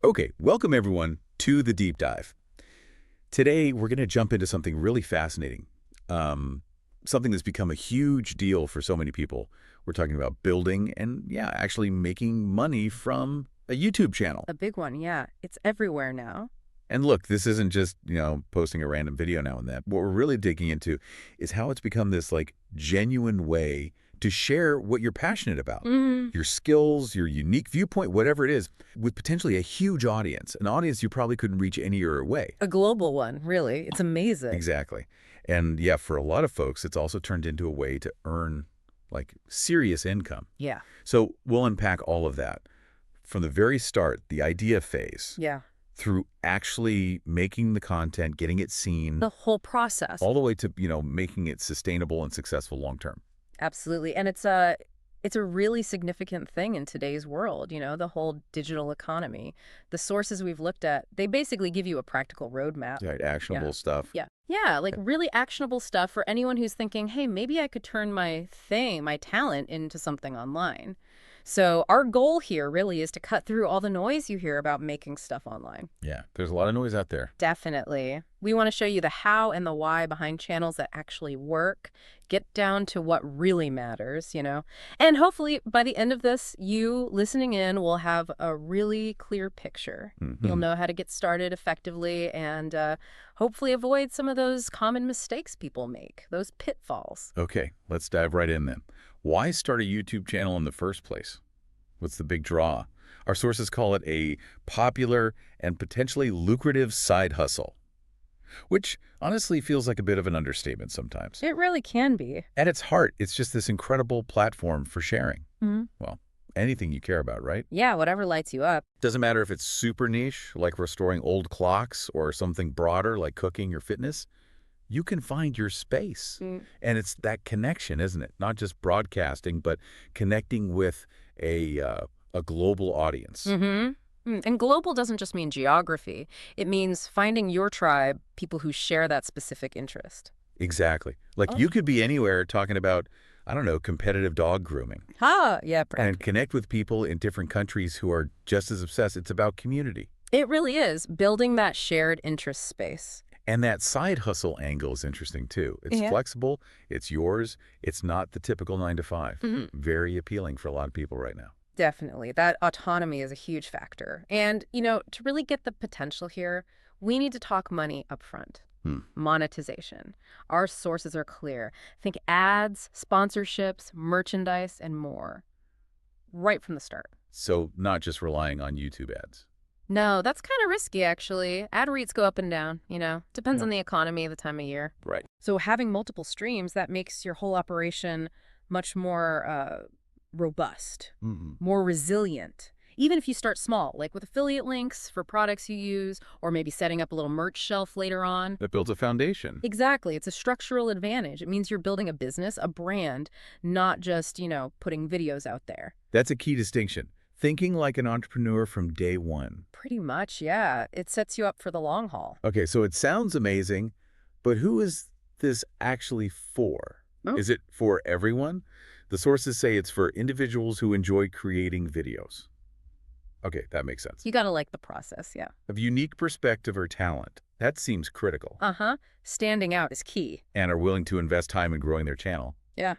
Okay, welcome everyone to the deep dive. Today, we're going to jump into something really fascinating, something that's become a huge deal for so many people. We're talking about building and, yeah, actually making money from a YouTube channel. A big one, yeah. It's everywhere now. And look, this isn't just, posting a random video now and then. What we're really digging into is how it's become this, genuine way to share what you're passionate about. Your skills, your unique viewpoint, whatever it is, with potentially a huge audience, an audience you probably couldn't reach any other way. A global one, really. It's amazing. Exactly. And yeah, for a lot of folks, it's also turned into a way to earn, serious income. Yeah. So we'll unpack all of that from the very start, the idea phase. Yeah. Through actually making the content, getting it seen. The whole process. All the way to, making it sustainable and successful long term. Absolutely. And it's a really significant thing in today's world, the whole digital economy. The sources we've looked at, they basically give you a practical roadmap. Right, actionable stuff. Yeah. Yeah, really actionable stuff for anyone who's thinking, hey, maybe I could turn my talent into something online. So our goal here really is to cut through all the noise you hear about making stuff online. Yeah, there's a lot of noise out there. Definitely. We want to show you the how and the why behind channels that actually work, get down to what really matters, And hopefully by the end of this, you listening in will have a really clear picture. You'll know how to get started effectively and hopefully avoid some of those common mistakes people make, those pitfalls. Okay, let's dive right in then. Why start a YouTube channel in the first place? What's the big draw? Our sources call it a popular and potentially lucrative side hustle, which honestly feels like a bit of an understatement sometimes. It really can be. At its heart, it's just this incredible platform for sharing. Well, anything you care about, right? Yeah, whatever lights you up. Doesn't matter if it's super niche, like restoring old clocks, or something broader, like cooking or fitness. You can find your space. And it's that connection, isn't it? Not just broadcasting, but connecting with a global audience. And global doesn't just mean geography. It means finding your tribe, people who share that specific interest. Exactly. You could be anywhere talking about, I don't know, competitive dog grooming. Yeah. And connect with people in different countries who are just as obsessed. It's about community. It really is, building that shared interest space. And that side hustle angle is interesting, too. It's flexible. It's yours. It's not the typical 9-to-5. Very appealing for a lot of people right now. Definitely. That autonomy is a huge factor. And, to really get the potential here, we need to talk money up front. Monetization. Our sources are clear. Think ads, sponsorships, merchandise, and more. Right from the start. So not just relying on YouTube ads. No, that's kind of risky, actually. Ad rates go up and down, Depends on the economy, the time of year. Right. So having multiple streams, that makes your whole operation much more robust, more resilient. Even if you start small, like with affiliate links for products you use, or maybe setting up a little merch shelf later on. That builds a foundation. Exactly. It's a structural advantage. It means you're building a business, a brand, not just, putting videos out there. That's a key distinction. Thinking like an entrepreneur from day one. Pretty much, yeah. It sets you up for the long haul. Okay, so it sounds amazing, but who is this actually for? Is it for everyone? The sources say it's for individuals who enjoy creating videos. Okay, that makes sense. You gotta like the process, yeah. Of unique perspective or talent. That seems critical. Standing out is key. And are willing to invest time in growing their channel. Yeah.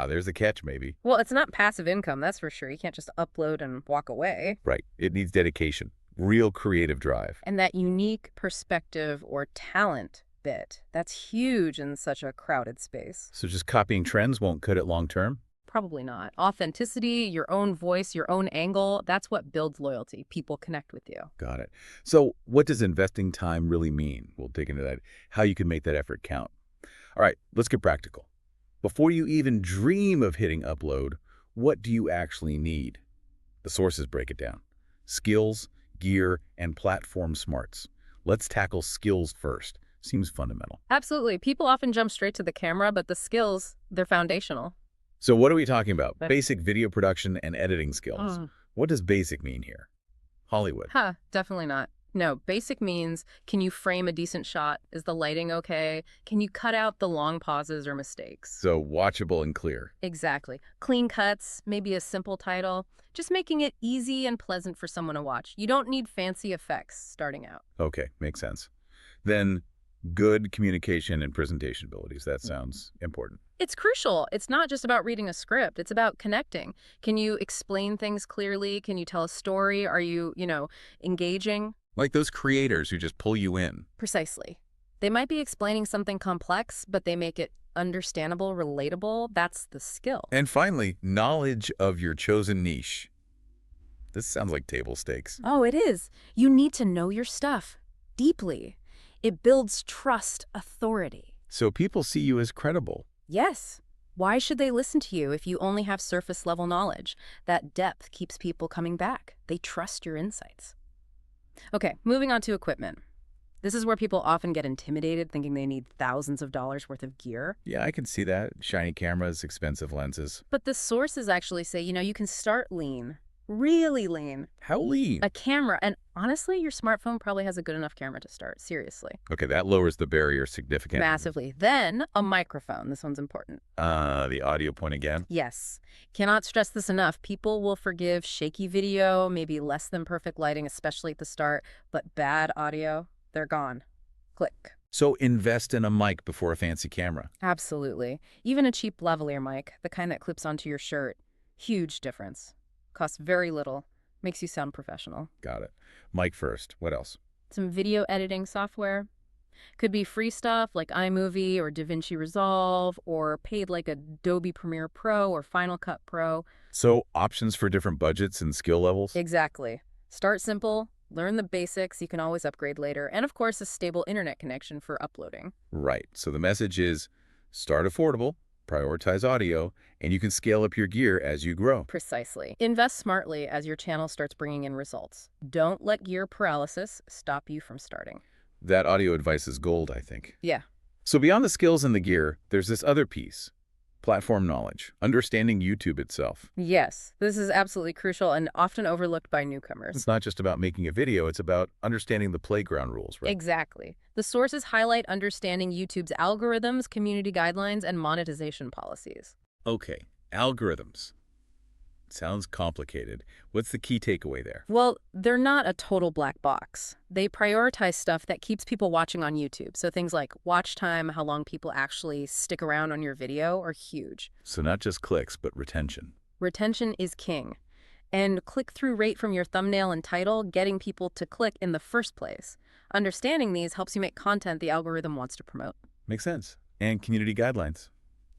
There's a catch, maybe. Well, it's not passive income, that's for sure. You can't just upload and walk away. Right. It needs dedication, real creative drive. And that unique perspective or talent bit, that's huge in such a crowded space. So just copying trends won't cut it long term? Probably not. Authenticity, your own voice, your own angle, that's what builds loyalty. People connect with you. Got it. So what does investing time really mean? We'll dig into that, how you can make that effort count. All right, let's get practical. Before you even dream of hitting upload, what do you actually need? The sources break it down. Skills, gear, and platform smarts. Let's tackle skills first. Seems fundamental. Absolutely. People often jump straight to the camera, but the skills, they're foundational. So what are we talking about? Basic video production and editing skills. What does basic mean here? Hollywood. Definitely not. No, basic means, can you frame a decent shot? Is the lighting okay? Can you cut out the long pauses or mistakes? So watchable and clear. Exactly. Clean cuts, maybe a simple title, just making it easy and pleasant for someone to watch. You don't need fancy effects starting out. Okay, makes sense. Then good communication and presentation abilities. That sounds important. It's crucial. It's not just about reading a script. It's about connecting. Can you explain things clearly? Can you tell a story? Are you, engaging? Like those creators who just pull you in. Precisely. They might be explaining something complex, but they make it understandable, relatable. That's the skill. And finally, knowledge of your chosen niche. This sounds like table stakes. Oh, it is. You need to know your stuff deeply. It builds trust, authority. So people see you as credible. Yes. Why should they listen to you if you only have surface level knowledge? That depth keeps people coming back. They trust your insights. Okay, moving on to equipment. This is where people often get intimidated thinking they need thousands of dollars worth of gear. Yeah, I can see that. Shiny cameras, expensive lenses. But the sources actually say, you can start lean, really lean. How lean? A camera, and honestly, your smartphone probably has a good enough camera to start, seriously. Okay, that lowers the barrier significantly. Massively. Then, a microphone. This one's important. The audio point again. Yes. Cannot stress this enough. People will forgive shaky video, maybe less than perfect lighting, especially at the start, but bad audio, they're gone. Click. So invest in a mic before a fancy camera. Absolutely. Even a cheap lavalier mic, the kind that clips onto your shirt, huge difference. Costs very little. Makes you sound professional. Got it. Mic first. What else? Some video editing software. Could be free stuff like iMovie or DaVinci Resolve, or paid like Adobe Premiere Pro or Final Cut Pro. So options for different budgets and skill levels? Exactly. Start simple, learn the basics, you can always upgrade later, and of course a stable internet connection for uploading. Right. So the message is start affordable, prioritize audio, and you can scale up your gear as you grow. Precisely. Invest smartly as your channel starts bringing in results. Don't let gear paralysis stop you from starting. That audio advice is gold, I think. Yeah. So beyond the skills and the gear, there's this other piece. Platform knowledge, understanding YouTube itself. Yes, this is absolutely crucial and often overlooked by newcomers. It's not just about making a video, it's about understanding the playground rules, right? Exactly. The sources highlight understanding YouTube's algorithms, community guidelines, and monetization policies. Okay, algorithms. Sounds complicated. What's the key takeaway there? Well, they're not a total black box. They prioritize stuff that keeps people watching on YouTube. So things like watch time, how long people actually stick around on your video are huge. So not just clicks, but retention. Retention is king. And click-through rate from your thumbnail and title, getting people to click in the first place. Understanding these helps you make content the algorithm wants to promote. Makes sense. And community guidelines.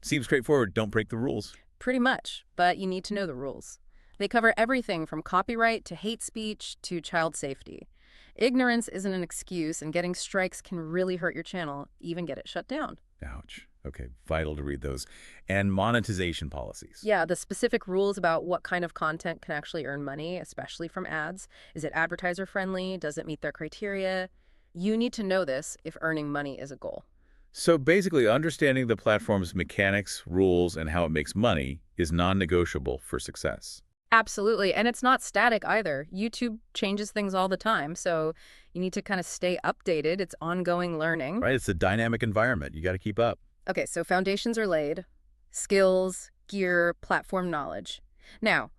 Seems straightforward. Don't break the rules. Pretty much, but you need to know the rules. They cover everything from copyright to hate speech to child safety. Ignorance isn't an excuse, and getting strikes can really hurt your channel, even get it shut down. Ouch. Okay, vital to read those. And monetization policies. Yeah, the specific rules about what kind of content can actually earn money, especially from ads. Is it advertiser friendly? Does it meet their criteria? You need to know this if earning money is a goal. So basically, understanding the platform's mechanics, rules, and how it makes money is non-negotiable for success. Absolutely, and it's not static either. YouTube changes things all the time, so you need to kind of stay updated. It's ongoing learning. Right? It's a dynamic environment. You got to keep up. Okay, so foundations are laid. Skills, gear, platform knowledge. Now,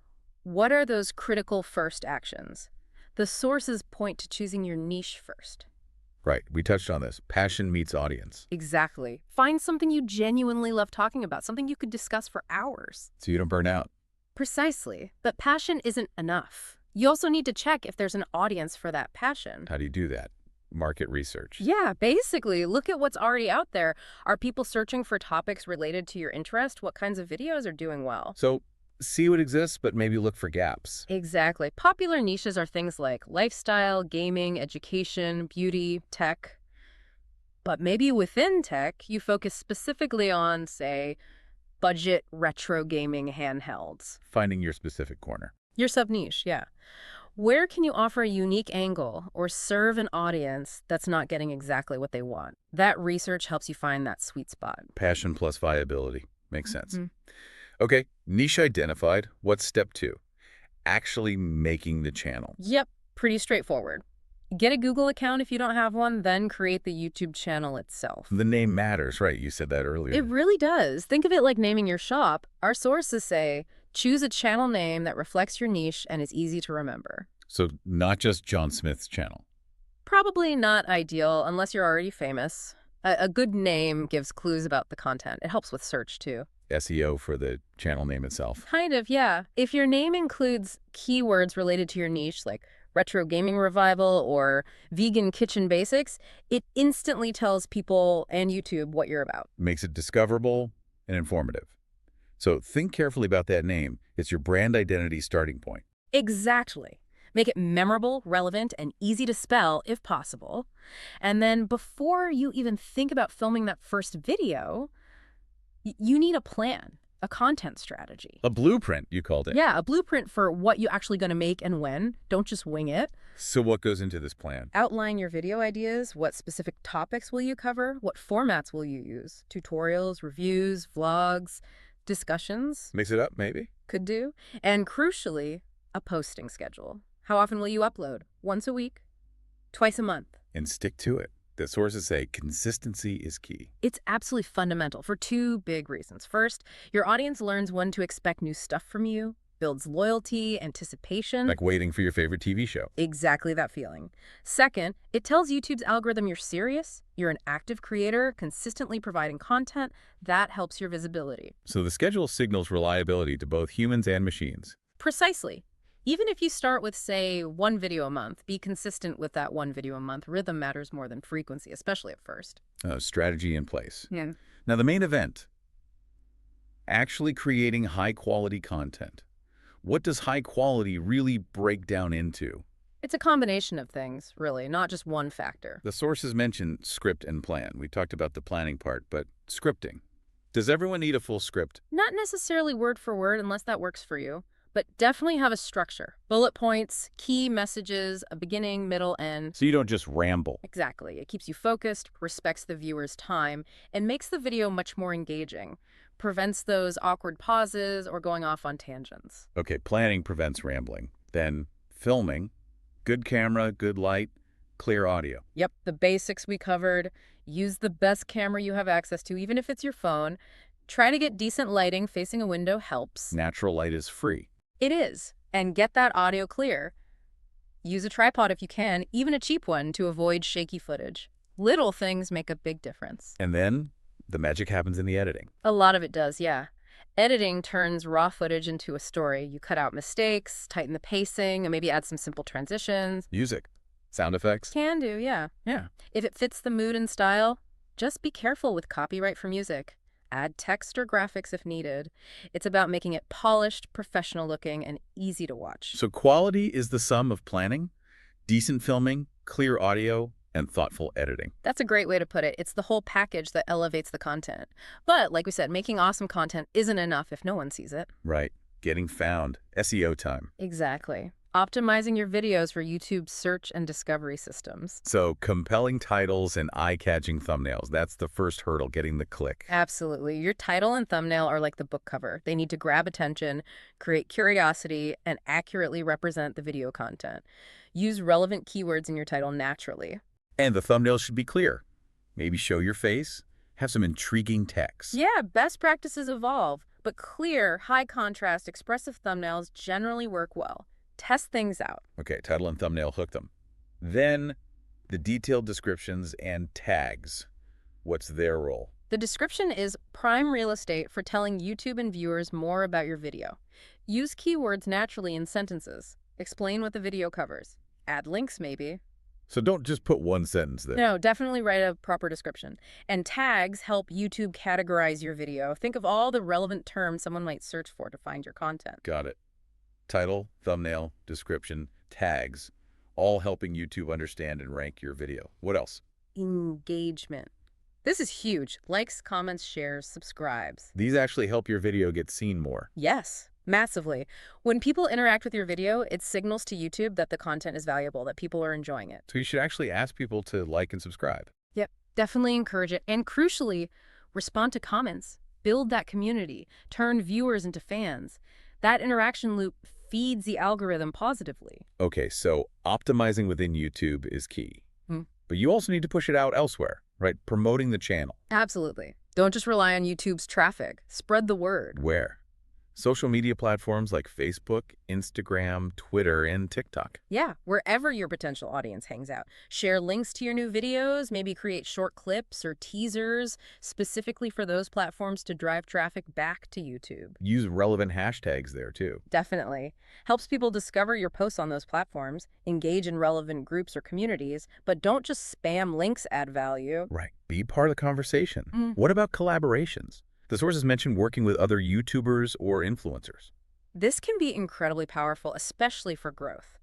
what are those critical first actions? The sources point to choosing your niche first. Right. We touched on this. Passion meets audience. Exactly. Find something you genuinely love talking about, something you could discuss for hours. So you don't burn out. Precisely. But passion isn't enough. You also need to check if there's an audience for that passion. How do you do that? Market research. Yeah, basically. Look at what's already out there. Are people searching for topics related to your interest? What kinds of videos are doing well? So see what exists, but maybe look for gaps. Exactly. Popular niches are things like lifestyle, gaming, education, beauty, tech. But maybe within tech, you focus specifically on, say, budget retro gaming handhelds. Finding your specific corner. Your sub-niche, yeah. Where can you offer a unique angle or serve an audience that's not getting exactly what they want? That research helps you find that sweet spot. Passion plus viability. Makes sense. Mm-hmm. Okay, niche identified. What's step 2? Actually making the channel. Yep, pretty straightforward. Get a Google account if you don't have one, then create the YouTube channel itself. The name matters, right? You said that earlier. It really does. Think of it like naming your shop. Our sources say, choose a channel name that reflects your niche and is easy to remember. So not just John Smith's channel. Probably not ideal unless you're already famous. A good name gives clues about the content. It helps with search, too. SEO for the channel name itself. Kind of, yeah. If your name includes keywords related to your niche, like retro gaming revival or vegan kitchen basics, it instantly tells people and YouTube what you're about. Makes it discoverable and informative. So think carefully about that name. It's your brand identity starting point. Exactly. Make it memorable, relevant, and easy to spell if possible. And then before you even think about filming that first video, you need a plan, a content strategy. A blueprint, you called it. Yeah, a blueprint for what you're actually going to make and when. Don't just wing it. So what goes into this plan? Outline your video ideas. What specific topics will you cover? What formats will you use? Tutorials, reviews, vlogs, discussions? Mix it up, maybe? Could do. And crucially, a posting schedule. How often will you upload? Once a week? Twice a month? And stick to it. The sources say consistency is key. It's absolutely fundamental for two big reasons. First, your audience learns when to expect new stuff from you, builds loyalty, anticipation. Like waiting for your favorite TV show. Exactly that feeling. Second, it tells YouTube's algorithm you're serious, you're an active creator, consistently providing content. That helps your visibility. So the schedule signals reliability to both humans and machines. Precisely. Even if you start with, say, one video a month, be consistent with that one video a month. Rhythm matters more than frequency, especially at first. Strategy in place. Yeah. Now the main event, actually creating high-quality content. What does high quality really break down into? It's a combination of things, really, not just one factor. The sources mention script and plan. We talked about the planning part, but scripting. Does everyone need a full script? Not necessarily word for word unless that works for you, but definitely have a structure. Bullet points, key messages, a beginning, middle, end. So you don't just ramble. Exactly. It keeps you focused, respects the viewer's time, and makes the video much more engaging. Prevents those awkward pauses or going off on tangents. Okay, planning prevents rambling. Then filming, good camera, good light, clear audio. Yep, the basics we covered. Use the best camera you have access to, even if it's your phone. Try to get decent lighting. Facing a window helps. Natural light is free. It is. And get that audio clear. Use a tripod if you can, even a cheap one, to avoid shaky footage. Little things make a big difference. And then the magic happens in the editing. A lot of it does, yeah. Editing turns raw footage into a story. You cut out mistakes, tighten the pacing, and maybe add some simple transitions. Music, sound effects. Can do, yeah. Yeah. If it fits the mood and style, just be careful with copyright for music. Add text or graphics if needed. It's about making it polished, professional looking, and easy to watch. So quality is the sum of planning, decent filming, clear audio, and thoughtful editing. That's a great way to put it. It's the whole package that elevates the content. But like we said, making awesome content isn't enough if no one sees it. Right. Getting found. SEO time. Exactly. Optimizing your videos for YouTube's search and discovery systems. So compelling titles and eye-catching thumbnails. That's the first hurdle, getting the click. Absolutely. Your title and thumbnail are like the book cover. They need to grab attention, create curiosity, and accurately represent the video content. Use relevant keywords in your title naturally. And the thumbnail should be clear. Maybe show your face, have some intriguing text. Yeah, best practices evolve, but clear, high contrast, expressive thumbnails generally work well. Test things out. Okay, title and thumbnail, hook them. Then the detailed descriptions and tags. What's their role? The description is prime real estate for telling YouTube and viewers more about your video. Use keywords naturally in sentences. Explain what the video covers. Add links, maybe. So don't just put one sentence there. No, definitely write a proper description. And tags help YouTube categorize your video. Think of all the relevant terms someone might search for to find your content. Got it. Title, thumbnail, description, tags, all helping YouTube understand and rank your video. What else? Engagement. This is huge. Likes, comments, shares, subscribes. These actually help your video get seen more. Yes, massively. When people interact with your video, it signals to YouTube that the content is valuable, that people are enjoying it. So you should actually ask people to like and subscribe. Yep, definitely encourage it. And crucially, respond to comments. Build that community. Turn viewers into fans. That interaction loop feeds the algorithm positively. Okay, so optimizing within YouTube is key. Hmm. But you also need to push it out elsewhere, right? Promoting the channel. Absolutely. Don't just rely on YouTube's traffic. Spread the word. Where? Social media platforms like Facebook, Instagram, Twitter, and TikTok. Yeah, wherever your potential audience hangs out. Share links to your new videos, maybe create short clips or teasers specifically for those platforms to drive traffic back to YouTube. Use relevant hashtags there, too. Definitely. Helps people discover your posts on those platforms, engage in relevant groups or communities, but don't just spam links add value. Right. Be part of the conversation. Mm. What about collaborations? The sources mentioned working with other YouTubers or influencers. This can be incredibly powerful, especially for growth.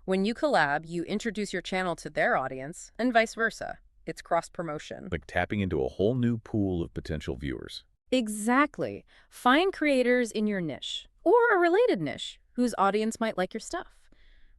When you collab, you introduce your channel to their audience, and vice versa. It's cross-promotion. Like tapping into a whole new pool of potential viewers. Exactly. Find creators in your niche, or a related niche, whose audience might like your stuff.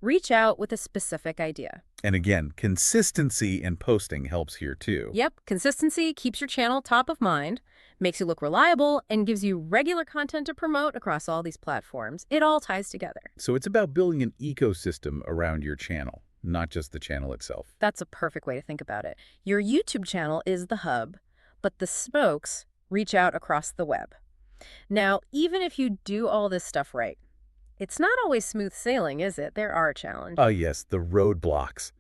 Reach out with a specific idea. And again, consistency in posting helps here too. Yep, consistency keeps your channel top of mind, makes you look reliable, and gives you regular content to promote across all these platforms. It all ties together. So it's about building an ecosystem around your channel, not just the channel itself. That's a perfect way to think about it. Your YouTube channel is the hub, but the spokes reach out across the web. Now, even if you do all this stuff right, it's not always smooth sailing, is it? There are challenges. Oh yes, the roadblocks.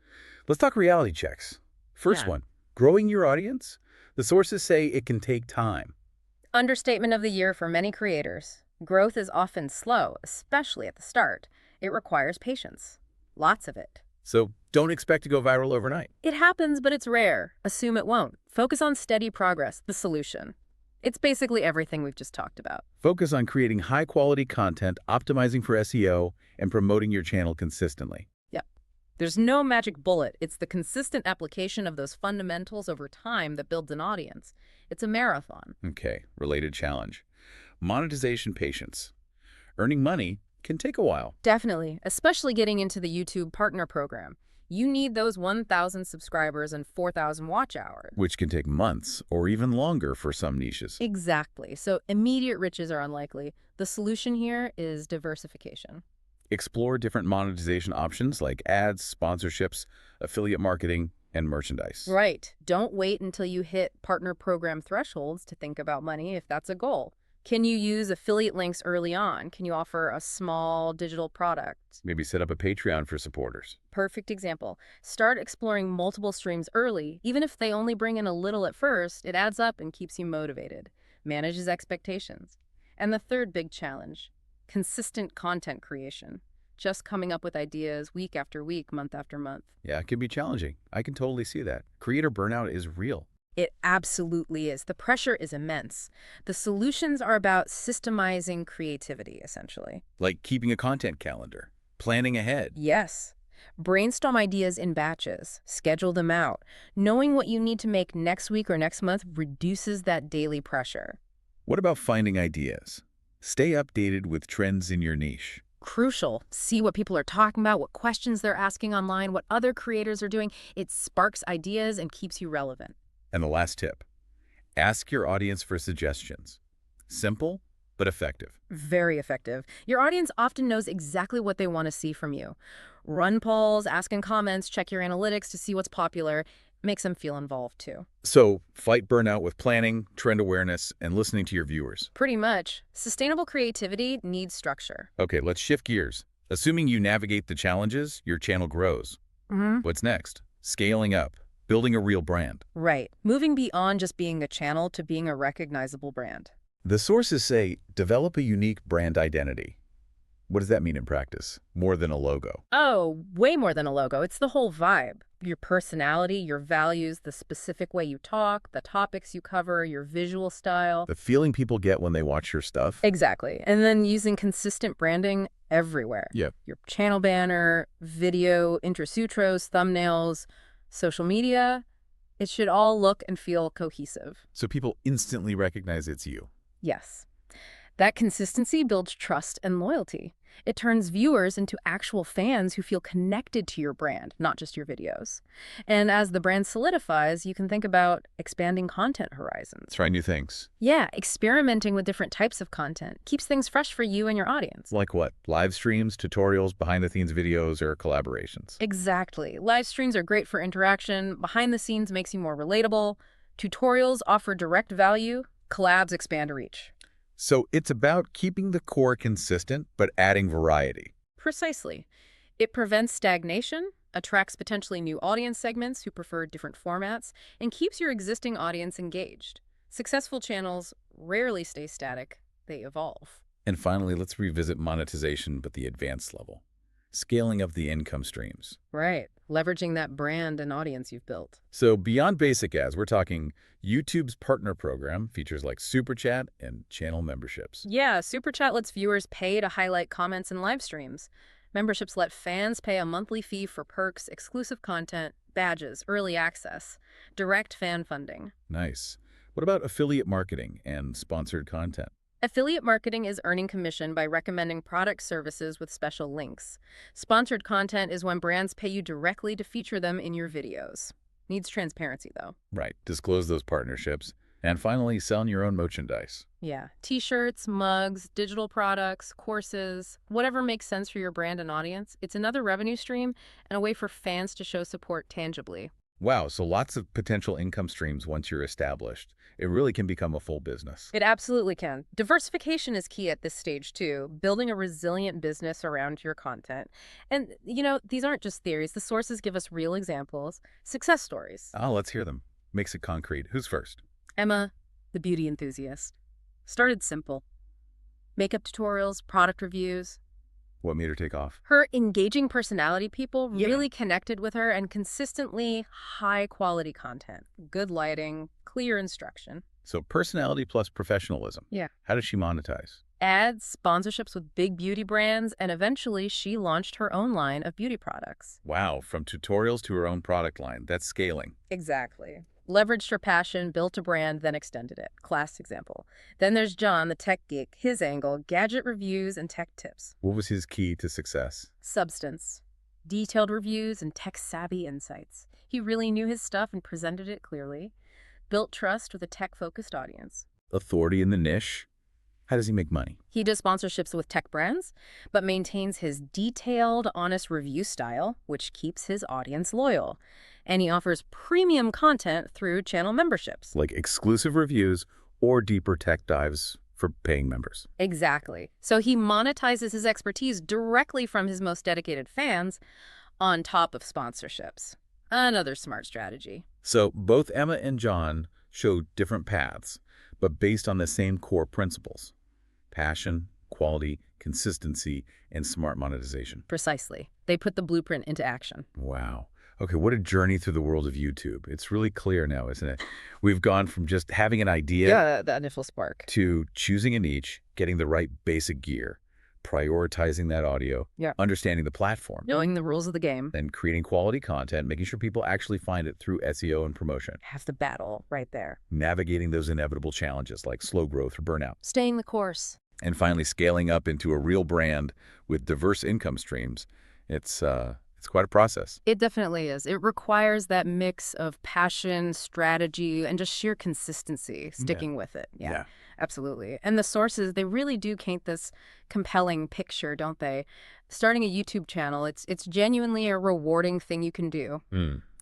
Let's talk reality checks. First Yeah. one, growing your audience. The sources say it can take time. Understatement of the year for many creators. Growth is often slow, especially at the start. It requires patience. Lots of it. So don't expect to go viral overnight. It happens, but it's rare. Assume it won't. Focus on steady progress, the solution. It's basically everything we've just talked about. Focus on creating high-quality content, optimizing for SEO, and promoting your channel consistently. Yep. There's no magic bullet. It's the consistent application of those fundamentals over time that builds an audience. It's a marathon. Okay, related challenge. Monetization patience. Earning money can take a while. Definitely, especially getting into the YouTube Partner Program. You need those 1,000 subscribers and 4,000 watch hours. Which can take months or even longer for some niches. Exactly. So immediate riches are unlikely. The solution here is diversification. Explore different monetization options like ads, sponsorships, affiliate marketing, and merchandise. Right. Don't wait until you hit partner program thresholds to think about money if that's a goal. Can you use affiliate links early on? Can you offer a small digital product? Maybe set up a Patreon for supporters. Perfect example. Start exploring multiple streams early. Even if they only bring in a little at first, it adds up and keeps you motivated. Manages expectations. And the third big challenge, consistent content creation. Just coming up with ideas week after week, month after month. Yeah, it can be challenging. I can totally see that. Creator burnout is real. It absolutely is. The pressure is immense. The solutions are about systemizing creativity, essentially. Like keeping a content calendar, planning ahead. Yes. Brainstorm ideas in batches. Schedule them out. Knowing what you need to make next week or next month reduces that daily pressure. What about finding ideas? Stay updated with trends in your niche. Crucial. See what people are talking about, what questions they're asking online, what other creators are doing. It sparks ideas and keeps you relevant. And the last tip, ask your audience for suggestions. Simple, but effective. Very effective. Your audience often knows exactly what they want to see from you. Run polls, ask in comments, check your analytics to see what's popular. Makes them feel involved too. So fight burnout with planning, trend awareness, and listening to your viewers. Pretty much. Sustainable creativity needs structure. Okay, let's shift gears. Assuming you navigate the challenges, your channel grows. What's next? Scaling up, building a real brand. Right. Moving beyond just being a channel to being a recognizable brand. The sources say develop a unique brand identity. What does that mean in practice? More than a logo. Oh, way more than a logo. It's the whole vibe. Your personality, your values, the specific way you talk, the topics you cover, your visual style. The feeling people get when they watch your stuff. Exactly. And then using consistent branding everywhere. Yep. Your channel banner, video, intros, outros, thumbnails, social media. It should all look and feel cohesive. So people instantly recognize it's you. Yes. That consistency builds trust and loyalty. It turns viewers into actual fans who feel connected to your brand, not just your videos. And as the brand solidifies, you can think about expanding content horizons. Try new things. Yeah, experimenting with different types of content keeps things fresh for you and your audience. Like what? Live streams, tutorials, behind-the-scenes videos, or collaborations? Exactly. Live streams are great for interaction. Behind the scenes makes you more relatable. Tutorials offer direct value. Collabs expand reach. So it's about keeping the core consistent, but adding variety. Precisely. It prevents stagnation, attracts potentially new audience segments who prefer different formats, and keeps your existing audience engaged. Successful channels rarely stay static, they evolve. And finally, let's revisit monetization, but the advanced level. Scaling up the income streams. Right. Leveraging that brand and audience you've built. So beyond basic ads, we're talking YouTube's partner program, features like Super Chat and channel memberships. Yeah, Super Chat lets viewers pay to highlight comments in live streams. Memberships let fans pay a monthly fee for perks, exclusive content, badges, early access, direct fan funding. Nice. What about affiliate marketing and sponsored content? Affiliate marketing is earning commission by recommending product services with special links. Sponsored content is when brands pay you directly to feature them in your videos. Needs transparency, though. Right. Disclose those partnerships. And finally, selling your own merchandise. Yeah. T-shirts, mugs, digital products, courses, whatever makes sense for your brand and audience. It's another revenue stream and a way for fans to show support tangibly. Wow, so lots of potential income streams once you're established. It really can become a full business. It absolutely can. Diversification is key at this stage, too, building a resilient business around your content. And, these aren't just theories. The sources give us real examples, success stories. Oh, let's hear them. Makes it concrete. Who's first? Emma, the beauty enthusiast. Started simple. Makeup tutorials, product reviews. What made her take off? Her engaging personality people really connected with her, and consistently high-quality content. Good lighting, clear instruction. So personality plus professionalism. Yeah. How does she monetize? Ads, sponsorships with big beauty brands, and eventually she launched her own line of beauty products. Wow, from tutorials to her own product line. That's scaling. Exactly. Leveraged her passion, built a brand, then extended it. Class example. Then there's John, the tech geek. His angle, gadget reviews and tech tips. What was his key to success? Substance. Detailed reviews and tech-savvy insights. He really knew his stuff and presented it clearly. Built trust with a tech-focused audience. Authority in the niche. How does he make money? He does sponsorships with tech brands, but maintains his detailed, honest review style, which keeps his audience loyal. And he offers premium content through channel memberships. Like exclusive reviews or deeper tech dives for paying members. Exactly. So he monetizes his expertise directly from his most dedicated fans on top of sponsorships. Another smart strategy. So both Emma and John show different paths, but based on the same core principles: passion, quality, consistency, and smart monetization. Precisely. They put the blueprint into action. Wow. Okay, what a journey through the world of YouTube. It's really clear now, isn't it? We've gone from just having an idea the initial spark. to choosing a niche, getting the right basic gear, prioritizing that audio, understanding the platform, Knowing the rules of the game. then creating quality content, making sure people actually find it through SEO and promotion, Have the battle right there. navigating those inevitable challenges like slow growth or burnout, Staying the course. and finally scaling up into a real brand with diverse income streams. It's quite a process. It definitely is. It requires that mix of passion, strategy, and just sheer consistency, sticking with it. Yeah, absolutely. And the sources, they really do paint this compelling picture, don't they? Starting a YouTube channel, it's genuinely a rewarding thing you can do.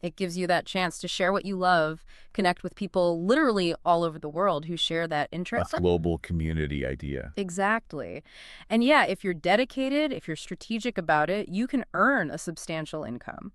It gives you that chance to share what you love, connect with people literally all over the world who share that interest. A global community idea. Exactly. And yeah, if you're dedicated, if you're strategic about it, you can earn a substantial income.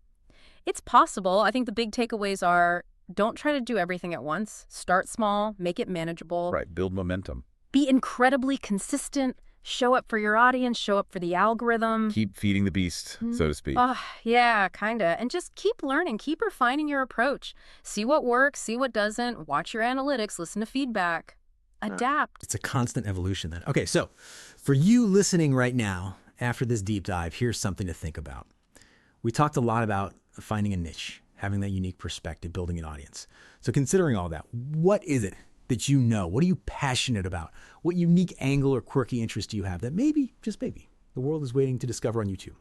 It's possible. I think the big takeaways are, don't try to do everything at once. Start small, make it manageable. Right, build momentum. Be incredibly consistent. Show up for your audience, show up for the algorithm. Keep feeding the beast, so to speak. Yeah, kinda. And just keep learning, keep refining your approach. See what works, see what doesn't, watch your analytics, listen to feedback. Adapt. It's a constant evolution then. Okay, so for you listening right now, after this deep dive, here's something to think about. We talked a lot about finding a niche, having that unique perspective, building an audience. So considering all that, what is it that you know? What are you passionate about? What unique angle or quirky interest do you have that maybe, just maybe, the world is waiting to discover on YouTube?